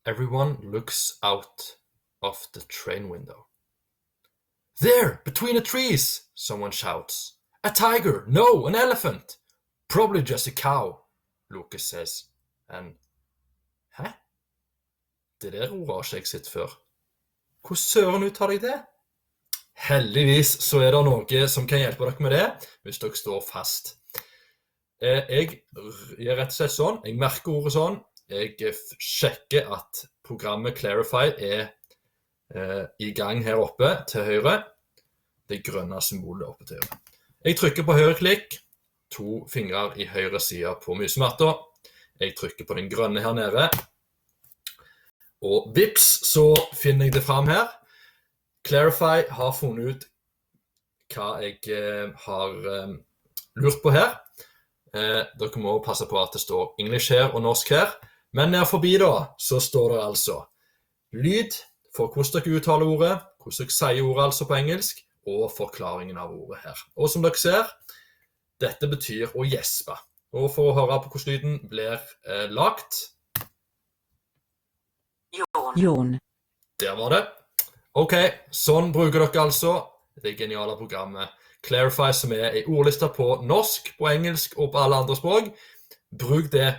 Everyone looks out of the train window. There, between the trees, someone shouts. A tiger! No, an elephant! Probably just a cow, Lucas says. And hæ? Det der ordet har ikke jeg sett før. Hvor søren uttaler jeg det? Heldigvis så det noe som kan hjelpe dere med det, hvis dere står fast. Jeg gjør rett og slett sånn, jeg merker ordet sånn, jeg sjekker at programmet Clarify I gang her oppe til høyre, det grønne symbolet oppe til høyre. Jeg trykker på høyre klikk, 2 fingrer I høyre side på musematta, jeg trykker på den grønne her nede, og vips så finner jeg det frem her. Clarify har funnet ut hva jeg har lurt på her. Dere må passe på at det står English her og norsk her. Men nær forbi da, så står det altså lyd for hvordan dere uttaler ordet, hvordan dere sier ordet altså på engelsk, og forklaringen av ordet her. Og som dere ser, dette betyr å gjespe. Og for å høre på hvordan lyden blir lagt. Jon. Der var det. Ok, sånn bruker dere altså det geniale programmet Clarify som I ordlista på norsk, på engelsk og på alle andre språk. Bruk det